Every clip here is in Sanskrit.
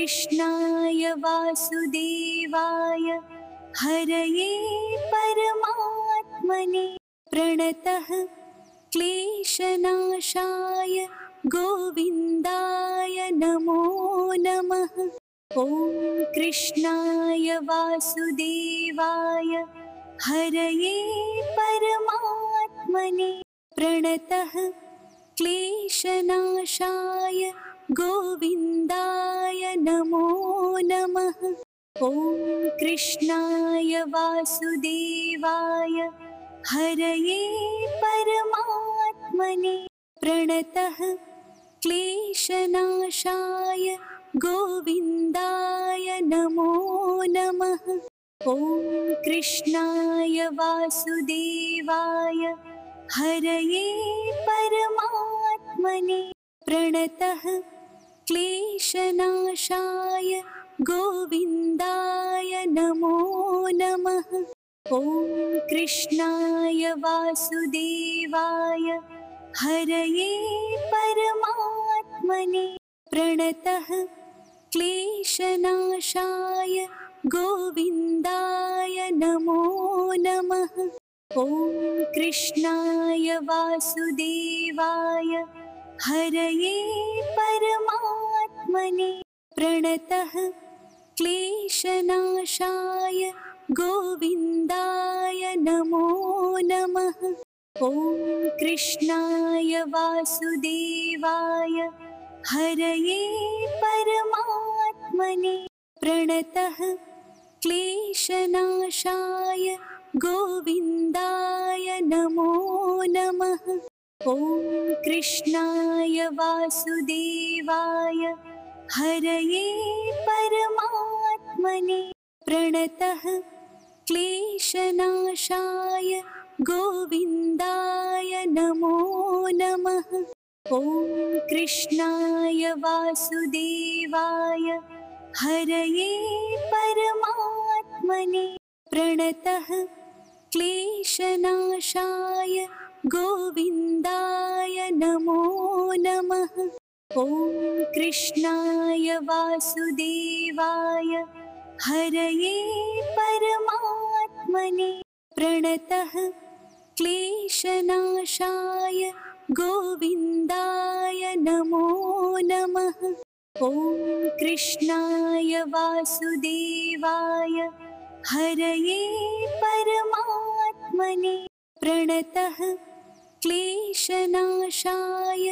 कृष्णाय वासुदेवाय हरये परमात्मने प्रणतः क्लेशनाशाय गोविन्दाय नमो नमः। ॐ कृष्णाय वासुदेवाय हरये परमात्मने प्रणतः क्लेशनाशाय गोविन्दाय नमो नमः। ॐ कृष्णाय वासुदेवाय हरये परमात्मने प्रणतः क्लेशनाशाय गोविन्दाय नमो नमः। ॐ कृष्णाय वासुदेवाय हरये परमात्मने प्रणतः क्लेशनाशाय गोविन्दाय नमो नमः। ॐ कृष्णाय वासुदेवाय हरये परमात्मने प्रणतः क्लेशनाशाय गोविन्दाय नमो नमः। ॐ कृष्णाय वासुदेवाय हरये परमात्मने प्रणतः क्लेशनाशाय गोविन्दाय नमो नमः। ॐ कृष्णाय वासुदेवाय हरये परमात्मने प्रणतः क्लेशनाशाय गोविन्दाय नमो नमः। ॐ कृष्णाय वासुदेवाय हरये परमात्मने प्रणतः क्लेशनाशाय गोविन्दाय नमो नमः। ॐ कृष्णाय वासुदेवाय हरये परमात्मने प्रणतः क्लेशनाशाय गोविन्दाय नमो नमः। ॐ कृष्णाय वासुदेवाय हरये परमात्मने प्रणतः क्लेशनाशाय गोविन्दाय नमो नमः। ॐ कृष्णाय वासुदेवाय हरये परमात्मने प्रणतः क्लेशनाशाय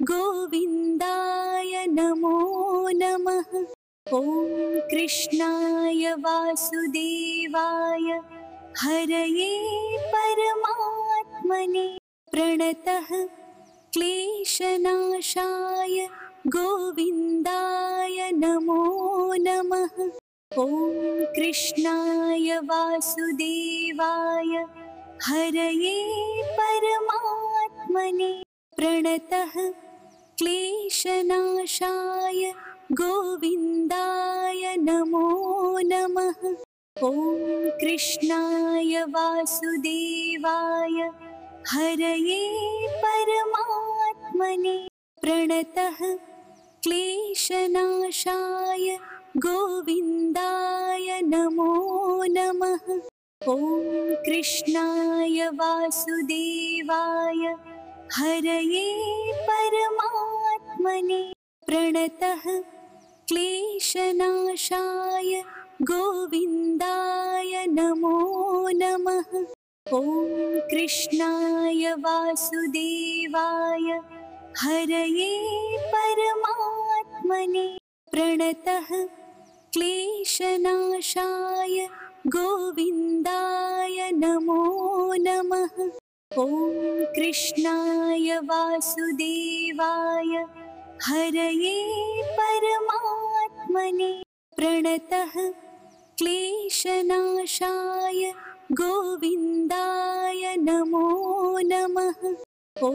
गोविन्दाय नमो नमः। ॐ कृष्णाय वासुदेवाय हरये परमात्मने प्रणतः क्लेशनाशाय गोविन्दाय नमो नमः। ॐ कृष्णाय वासुदेवाय हरये परमात्मने प्रणतः क्लेशनाशाय गोविन्दाय नमो नमः। ॐ कृष्णाय वासुदेवाय हरये परमात्मने प्रणतः क्लेशनाशाय गोविन्दाय नमो नमः। ॐ कृष्णाय वासुदेवाय हरये परमात्मने प्रणतः क्लेशनाशाय गोविन्दाय नमो नमः। ॐ कृष्णाय वासुदेवाय हरये परमात्मने प्रणतः क्लेशनाशाय गोविन्दाय नमो नमः। ॐ कृष्णाय वासुदेवाय हरये परमात्मने प्रणतः क्लेशनाशाय गोविन्दाय नमो नमः। ॐ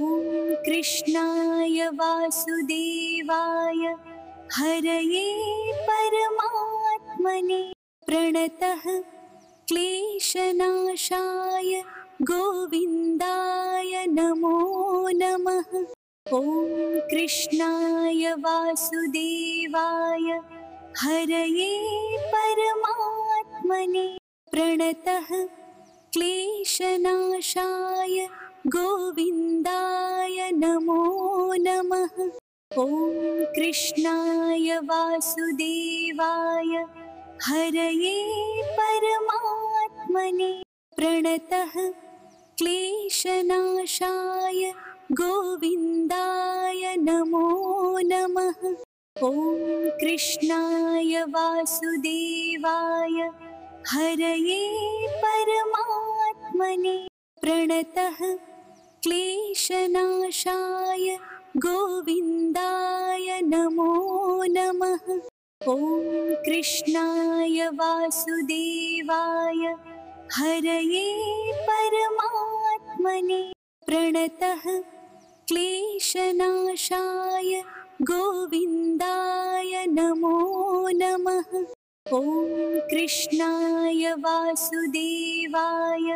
कृष्णाय वासुदेवाय हरये परमात्मने प्रणतः क्लेशनाशाय गोविन्दाय नमो नमः। ॐ कृष्णाय वासुदेवाय हरये परमात्मने प्रणतः क्लेशनाशाय गोविन्दाय नमो नमः। ॐ कृष्णाय वासुदेवाय हरये परमात्मने प्रणतः क्लेशनाशाय गोविन्दाय नमो नमः। ॐ कृष्णाय वासुदेवाय हरये परमात्मने प्रणतः क्लेशनाशाय गोविन्दाय नमो नमः। ॐ कृष्णाय वासुदेवाय हरये परमात्मने प्रणतः क्लेशनाशाय गोविन्दाय नमो नमः। ॐ कृष्णाय वासुदेवाय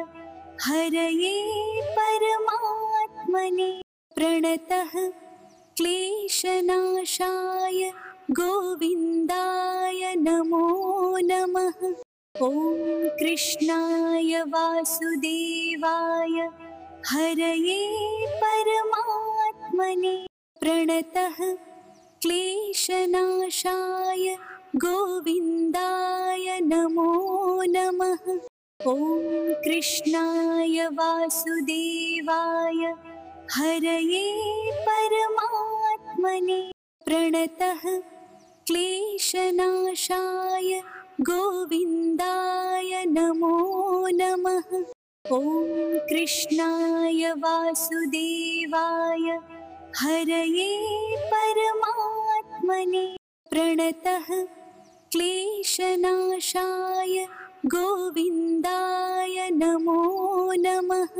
हरये परमात्मने प्रणतः क्लेशनाशाय गोविन्दाय नमो नमः। ॐ कृष्णाय वासुदेवाय हरये परमात्मने प्रणतः क्लेशनाशाय गोविन्दाय नमो नमः। ॐ कृष्णाय वासुदेवाय हरये परमात्मने प्रणतः क्लेशनाशाय गोविन्दाय नमो नमः। ॐ कृष्णाय वासुदेवाय हरये परमात्मने प्रणतः क्लेशनाशाय गोविन्दाय नमो नमः।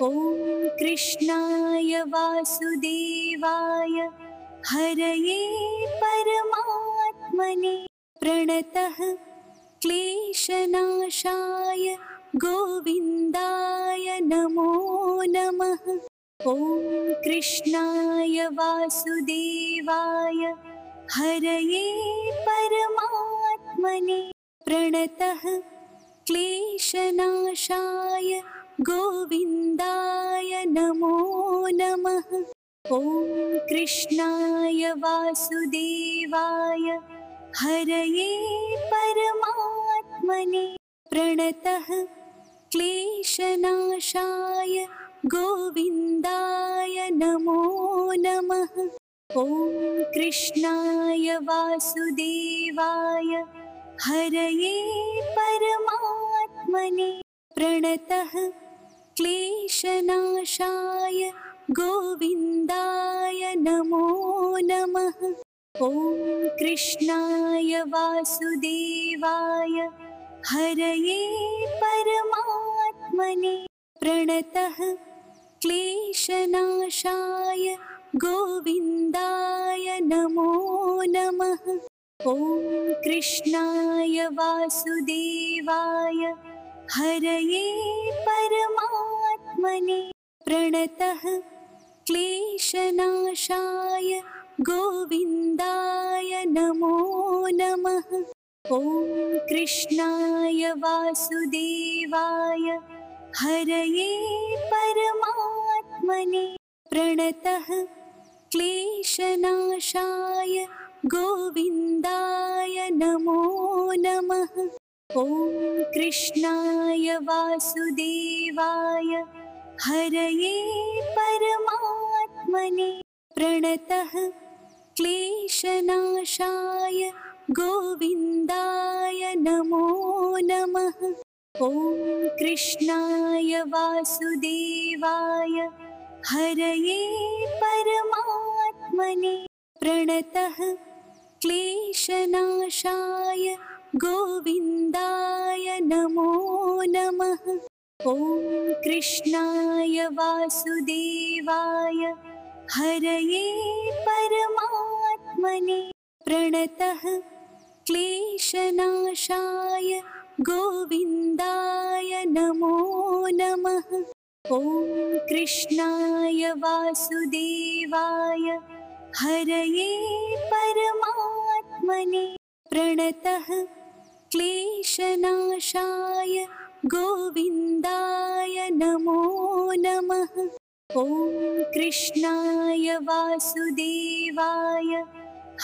ॐ कृष्णाय वासुदेवाय हरये परमात्मने प्रणतः क्लेशनाशाय गोविन्दाय नमो नमः। ॐ कृष्णाय वासुदेवाय हरये परमात्मने प्रणतः क्लेशनाशाय गोविन्दाय नमो नमः। ॐ कृष्णाय वासुदेवाय हरये परमात्मने प्रणतः क्लेशनाशाय गोविन्दाय नमो नमः। ॐ कृष्णाय वासुदेवाय हरये परमात्मने प्रणतः क्लेशनाशाय गोविन्दाय नमो नमः। ॐ कृष्णाय वासुदेवाय हरये परमात्मने प्रणतः क्लेशनाशाय गोविन्दाय नमो नमः। ॐ कृष्णाय वासुदेवाय हरये परमात्मने प्रणतः क्लेशनाशाय गोविन्दाय नमो नमः। ॐ कृष्णाय वासुदेवाय हरये परमात्मने प्रणतः क्लेशनाशाय गोविन्दाय नमो नमः। ॐ कृष्णाय वासुदेवाय हरये परमात्मने प्रणतः क्लेशनाशाय गोविन्दाय नमो नमः। ॐ कृष्णाय वासुदेवाय हरये परमात्मने प्रणतः क्लेशनाशाय गोविन्दाय नमो नमः। ॐ कृष्णाय वासुदेवाय हरये परमात्मने प्रणतः क्लेशनाशाय गोविन्दाय नमो नमः। ॐ कृष्णाय वासुदेवाय हरये परमात्मने प्रणतः क्लेशनाशाय गोविन्दाय नमो नमः। ॐ कृष्णाय वासुदेवाय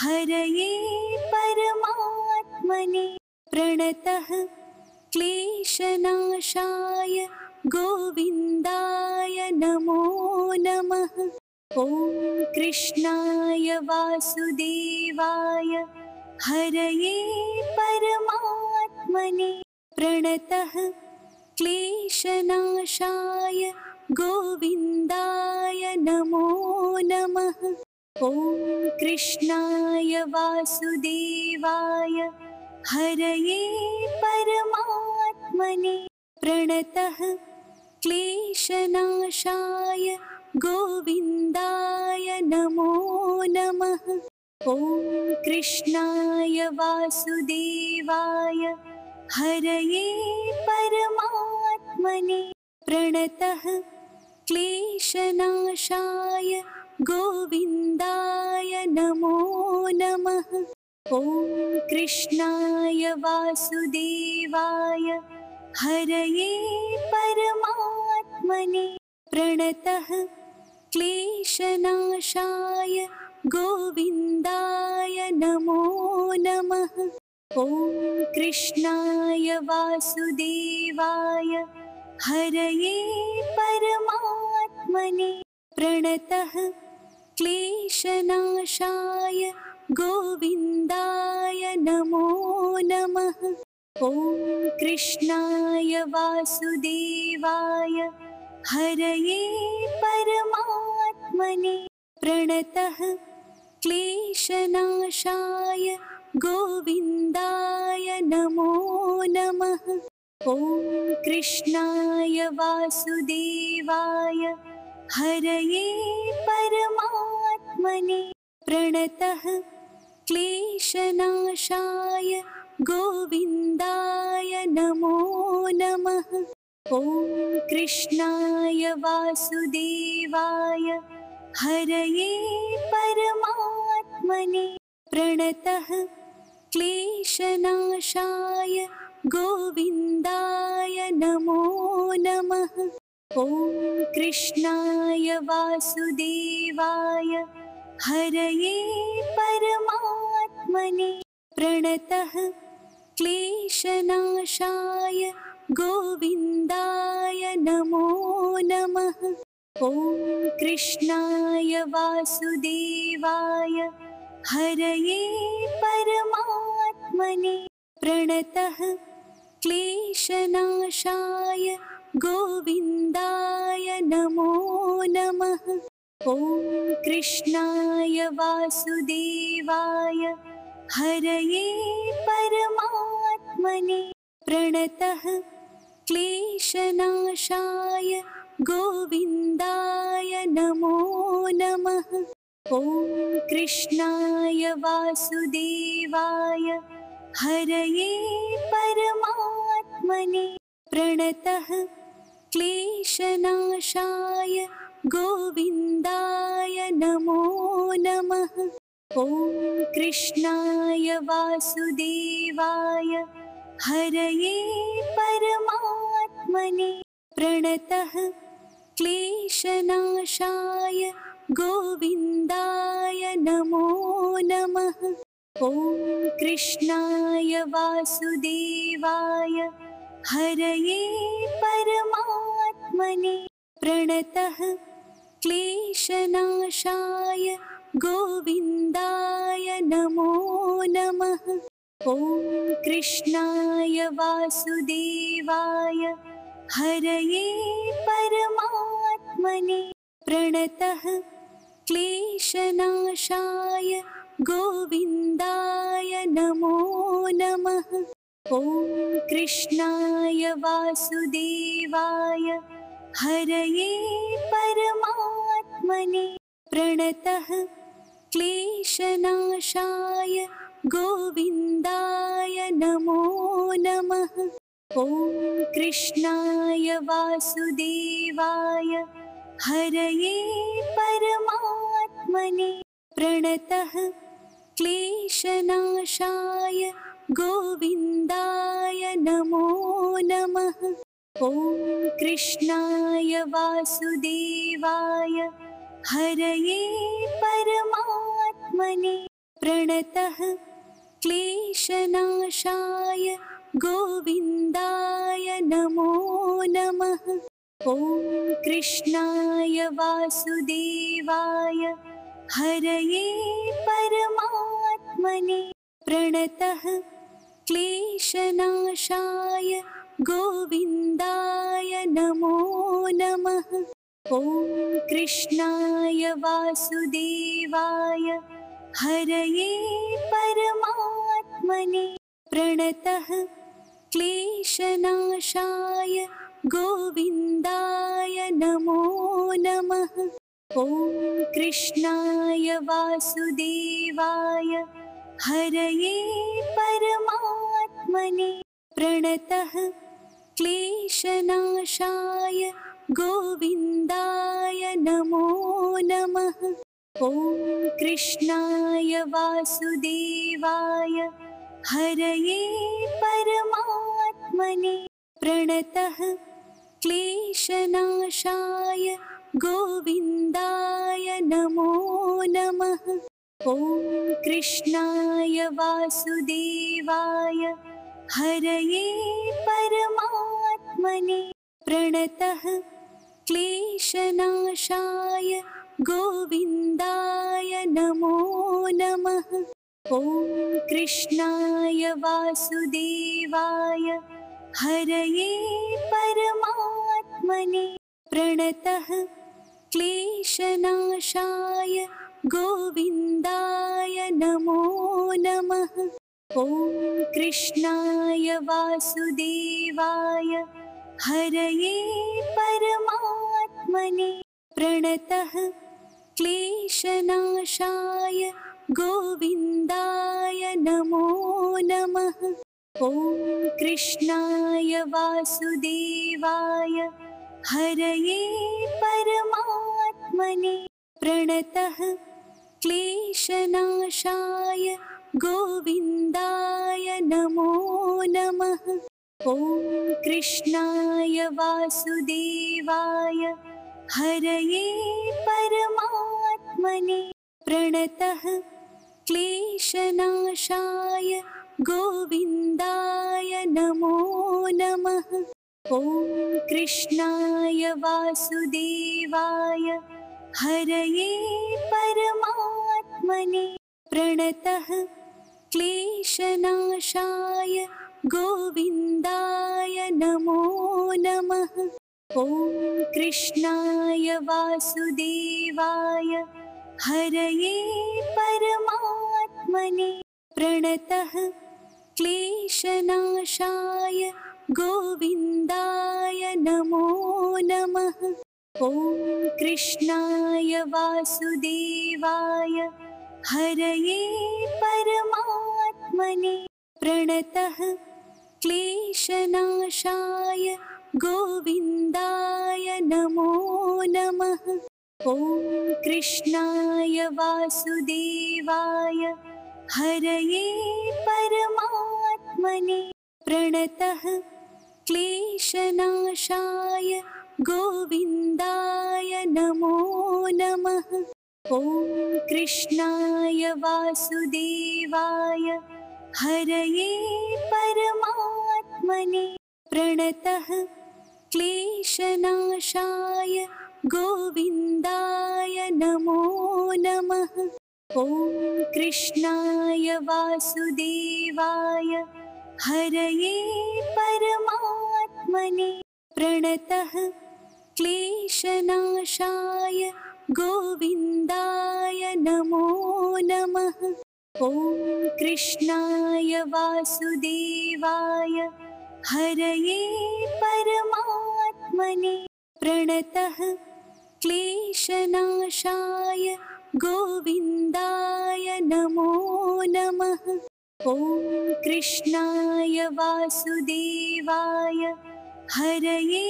हरये परमात्मने प्रणतः क्लेशनाशाय गोविन्दाय नमो नमः। ॐ कृष्णाय वासुदेवाय हरये परमात्मने प्रणतः क्लेशनाशाय गोविन्दाय नमो नमः। ॐ कृष्णाय वासुदेवाय हरये परमात्मने प्रणतः क्लेशनाशाय गोविन्दाय नमो नमः। ॐ कृष्णाय वासुदेवाय हरये परमात्मने प्रणतः क्लेशनाशाय गोविन्दाय नमो नमः। ॐ कृष्णाय वासुदेवाय हरये परमात्मने प्रणतः क्लेशनाशाय गोविन्दाय नमो नमः। ॐ कृष्णाय वासुदेवाय हरये परमात्मने प्रणतः क्लेशनाशाय गोविन्दाय नमो नमः। ॐ कृष्णाय वासुदेवाय हरये परमात्मने प्रणतः क्लेशनाशाय गोविन्दाय नमो नमः। ॐ कृष्णाय वासुदेवाय हरये परमात्मने प्रणतः क्लेशनाशाय गोविन्दाय नमो नमः। ॐ कृष्णाय वासुदेवाय हरये परमात्मने प्रणतः क्लेशनाशाय गोविन्दाय नमो नमः। ॐ कृष्णाय वासुदेवाय हरये परमात्मने प्रणतः क्लेशनाशाय गोविन्दाय नमो नमः। ॐ कृष्णाय वासुदेवाय हरये परमात्मने प्रणतः क्लेशनाशाय गोविन्दाय नमो नमः। ॐ कृष्णाय वासुदेवाय हरये परमात्मने प्रणतः क्लेशनाशाय गोविन्दाय नमो नमः। ॐ कृष्णाय वासुदेवाय हरये परमात्मने प्रणतः क्लेशनाशाय गोविन्दाय नमो नमः। ॐ कृष्णाय वासुदेवाय हरये परमात्मने प्रणतः क्लेशनाशाय गोविन्दाय नमो नमः। ॐ कृष्णाय वासुदेवाय हरये परमात्मने प्रणतः क्लेशनाशाय गोविन्दाय नमो नमः। ॐ कृष्णाय वासुदेवाय हरये परमात्मने प्रणतः क्लेशनाशाय गोविन्दाय नमो नमः। ॐ कृष्णाय वासुदेवाय हरये परमात्मने प्रणतः क्लेशनाशाय गोविन्दाय नमो नमः। ॐ कृष्णाय वासुदेवाय हरये परमात्मने प्रणतः क्लेशनाशाय गोविन्दाय नमो नमः। ॐ कृष्णाय वासुदेवाय हरये परमात्मने प्रणतः क्लेशनाशाय गोविन्दाय नमो नमः। ॐ कृष्णाय वासुदेवाय हरये परमात्मने प्रणतः क्लेशनाशाय गोविन्दाय नमो नमः। ॐ कृष्णाय वासुदेवाय हरये परमात्मने प्रणतः क्लेशनाशाय गोविन्दाय नमो नमः। ॐ कृष्णाय वासुदेवाय हरये परमात्मने प्रणतः क्लेशनाशाय गोविन्दाय नमो नमः। ॐ कृष्णाय वासुदेवाय हरये परमात्मने प्रणतः क्लेशनाशाय गोविन्दाय नमो नमः। ॐ कृष्णाय वासुदेवाय हरये परमात्मने प्रणतः क्लेशनाशाय गोविन्दाय नमो नमः। ॐ कृष्णाय वासुदेवाय हरये परमात्मने प्रणतः क्लेशनाशाय गोविन्दाय नमो नमः। ॐ कृष्णाय वासुदेवाय हरये परमात्मने प्रणतः क्लेशनाशाय गोविन्दाय नमो नमः। ॐ कृष्णाय वासुदेवाय हरये परमात्मने प्रणतः क्लेशनाशाय गोविन्दाय नमो नमः। ॐ कृष्णाय वासुदेवाय हरये परमात्मने प्रणतः क्लेशनाशाय गोविन्दाय नमो नमः। ॐ कृष्णाय वासुदेवाय हरये परमात्मने प्रणतः क्लेशनाशाय गोविन्दाय नमो नमः। ॐ कृष्णाय वासुदेवाय हरये परमात्मने प्रणतः क्लेशनाशाय गोविन्दाय नमो नमः। ॐ कृष्णाय वासुदेवाय हरये परमात्मने प्रणतः क्लेशनाशाय गोविन्दाय नमो नमः। ॐ कृष्णाय वासुदेवाय हरये परमात्मने प्रणतः क्लेशनाशाय गोविन्दाय नमो नमः। ॐ कृष्णाय वासुदेवाय हरये परमात्मने प्रणतः क्लेशनाशाय गोविन्दाय नमो नमः। ॐ कृष्णाय वासुदेवाय हरये परमात्मने प्रणतः क्लेशनाशाय गोविन्दाय नमो नमः। ॐ कृष्णाय वासुदेवाय हरये परमात्मने प्रणतः क्लेशनाशाय गोविन्दाय नमो नमः। ॐ कृष्णाय वासुदेवाय हरये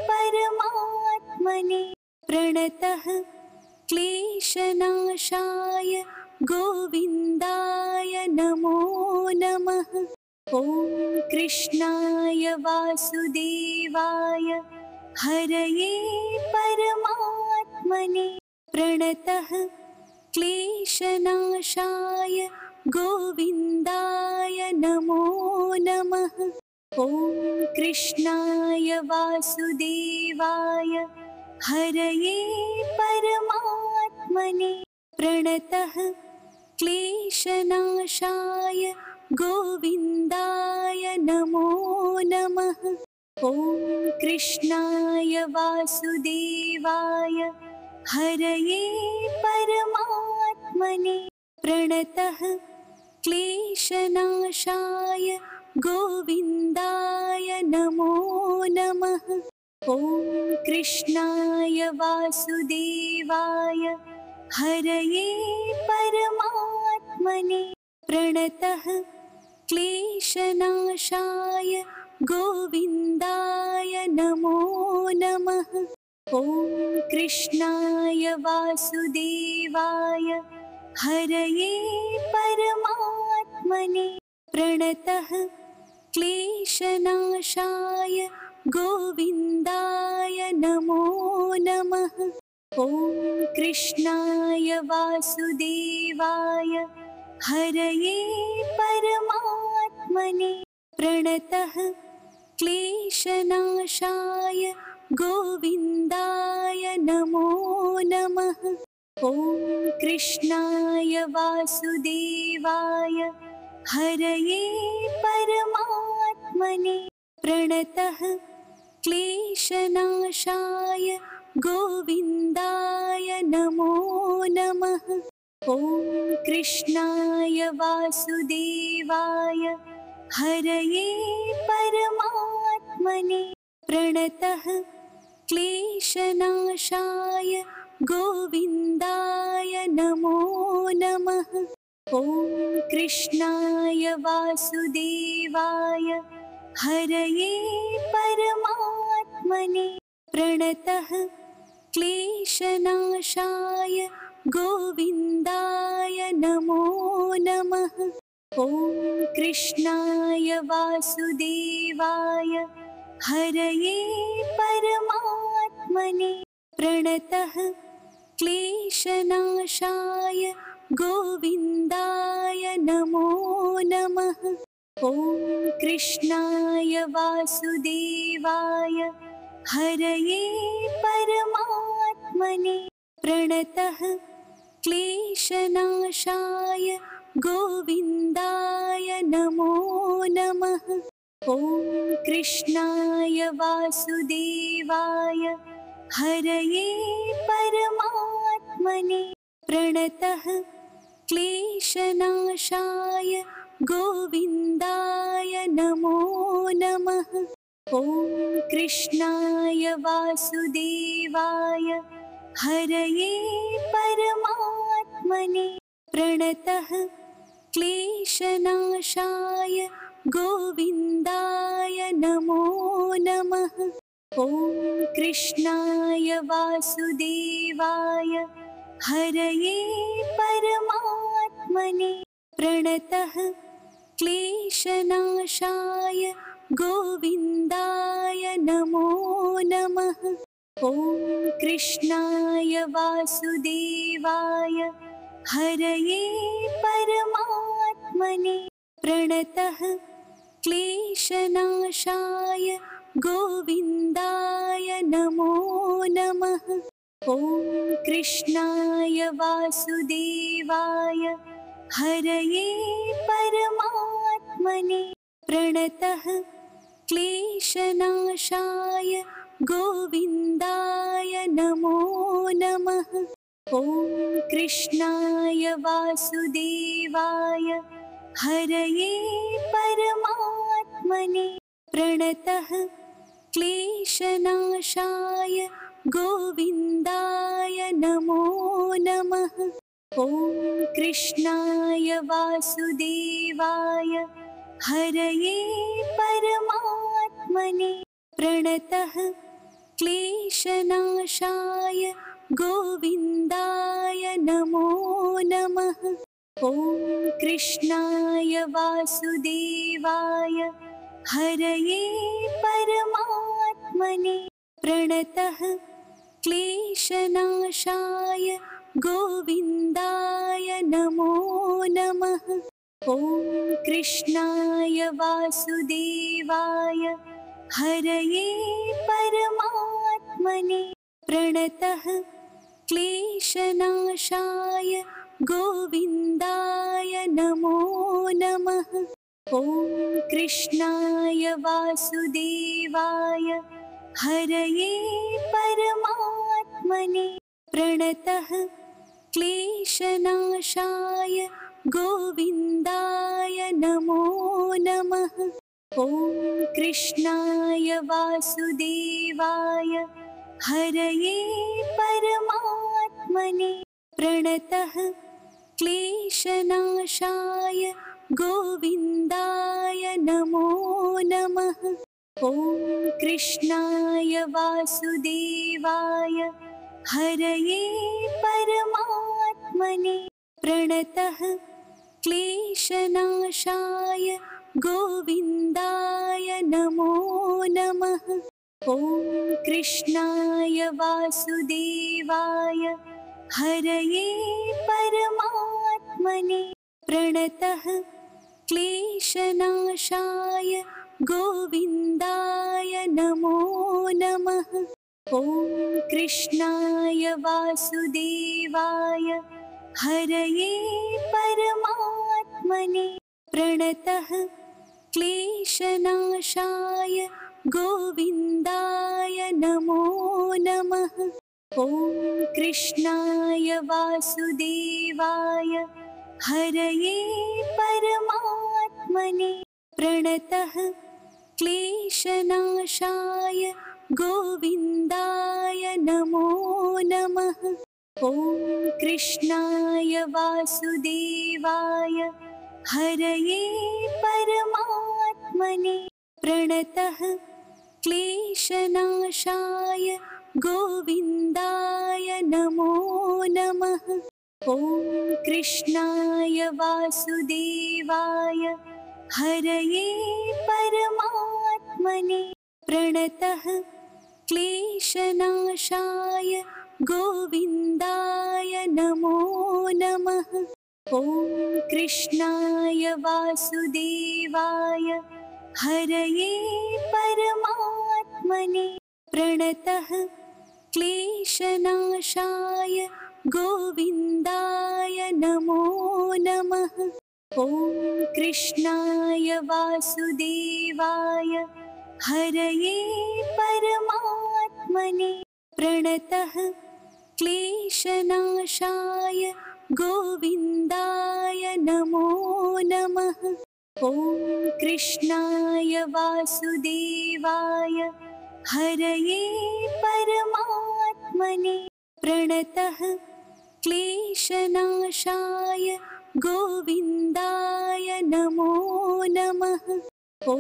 परमात्मने प्रणतः क्लेशनाशाय गोविन्दाय नमो नमः। ॐ कृष्णाय वासुदेवाय हरये परमात्मने प्रणतः क्लेशनाशाय गोविन्दाय नमो नमः। ॐ कृष्णाय वासुदेवाय हरये परमात्मने प्रणतः क्लेशनाशाय गोविन्दाय नमो नमः। ॐ कृष्णाय वासुदेवाय हरये परमात्मने प्रणतः क्लेशनाशाय गोविन्दाय नमो नमः। ॐ कृष्णाय वासुदेवाय हरये परमात्मने प्रणतः क्लेशनाशाय गोविन्दाय नमो नमः। ॐ कृष्णाय वासुदेवाय हरये परमात्मने प्रणतः क्लेशनाशाय गोविन्दाय नमो नमः। ॐ कृष्णाय वासुदेवाय हरये परमात्मने प्रणतः क्लेशनाशाय गोविन्दाय नमो नमः। ॐ कृष्णाय वासुदेवाय हरये परमात्मने प्रणतः क्लेशनाशाय गोविन्दाय नमो नमः। ॐ कृष्णाय वासुदेवाय हरये परमात्मने प्रणतः क्लेशनाशाय गोविन्दाय नमो नमः। ॐ कृष्णाय वासुदेवाय हरये परमात्मने प्रणतः क्लेशनाशाय गोविन्दाय नमो नमः। ॐ कृष्णाय वासुदेवाय हरये परमात्मने प्रणतः क्लेशनाशाय गोविन्दाय नमो नमः। ॐ कृष्णाय वासुदेवाय हरये परमात्मने प्रणतः क्लेशनाशाय गोविन्दाय नमो नमः। ॐ कृष्णाय वासुदेवाय हरये परमात्मने प्रणतः क्लेशनाशाय गोविन्दाय नमो नमः। ॐ कृष्णाय वासुदेवाय हरये परमात्मने प्रणतः क्लेशनाशाय गोविन्दाय नमो नमः। ॐ कृष्णाय वासुदेवाय हरये परमात्मने प्रणतः क्लेशनाशाय गोविन्दाय नमो नमः। ॐ कृष्णाय वासुदेवाय हरये परमात्मने प्रणतः क्लेशनाशाय गोविन्दाय नमो नमः। ॐ कृष्णाय वासुदेवाय हरये परमात्मने प्रणतः क्लेशनाशाय गोविन्दाय नमो नमः। ॐ कृष्णाय वासुदेवाय हरये परमात्मने प्रणतः क्लेशनाशाय गोविन्दाय नमो नमः। ॐ कृष्णाय वासुदेवाय हरये परमात्मने प्रणतः क्लेशनाशाय गोविन्दाय नमो नमः। ॐ कृष्णाय वासुदेवाय हरये परमात्मने प्रणतः क्लेशनाशाय गोविन्दाय नमो नमः। ॐ कृष्णाय वासुदेवाय हरये परमात्मने प्रणतः क्लेशनाशाय गोविन्दाय नमो नमः। ॐ कृष्णाय वासुदेवाय हरये परमात्मने प्रणतः क्लेशनाशाय गोविन्दाय नमो नमः। ॐ कृष्णाय वासुदेवाय हरये परमात्मने प्रणतः क्लेशनाशाय गोविन्दाय नमो नमः। ॐ कृष्णाय वासुदेवाय हरये परमात्मने प्रणतः क्लेशनाशाय गोविन्दाय नमो नमः। ॐ कृष्णाय वासुदेवाय हरये परमात्मने प्रणतः क्लेशनाशाय गोविन्दाय नमो नमः। ॐ कृष्णाय वासुदेवाय हरये परमात्मने प्रणतः क्लेशनाशाय गोविन्दाय नमो नमः। ॐ कृष्णाय वासुदेवाय हरये परमात्मने प्रणतः क्लेशनाशाय गोविन्दाय नमो नमः। ॐ कृष्णाय वासुदेवाय हरये परमात्मने प्रणतः क्लेशनाशाय गोविन्दाय नमो नमः। ॐ कृष्णाय वासुदेवाय हरये परमात्मने प्रणतः क्लेशनाशाय गोविन्दाय नमो नमः। ॐ कृष्णाय वासुदेवाय हरये परमात्मने प्रणतः क्लेशनाशाय गोविन्दाय नमो नमः। ॐ कृष्णाय वासुदेवाय हरये परमात्मने प्रणतः क्लेशनाशाय गोविन्दाय नमो नमः। ॐ कृष्णाय वासुदेवाय हरये परमात्मने प्रणतः क्लेशनाशाय गोविन्दाय नमो नमः। ॐ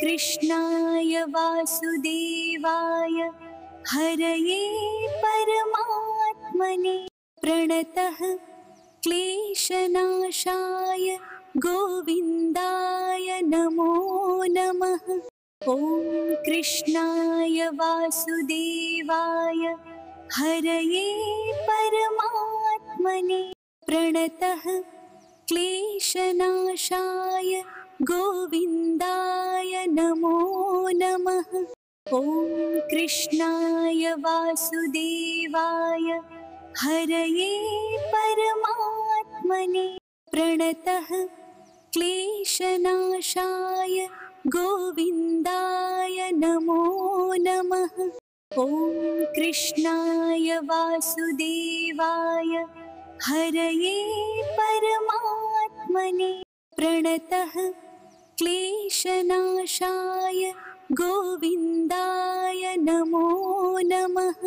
कृष्णाय वासुदेवाय हरये परमात्मने प्रणतः क्लेशनाशाय गोविन्दाय नमो नमः। ॐ कृष्णाय वासुदेवाय हरये परमात्मने प्रणतः क्लेशनाशाय गोविन्दाय नमो नमः। ॐ कृष्णाय वासुदेवाय हरये परमात्मने प्रणतः क्लेशनाशाय गोविन्दाय नमो नमः। ॐ कृष्णाय वासुदेवाय हरये परमात्मने प्रणतः क्लेशनाशाय गोविन्दाय नमो नमः।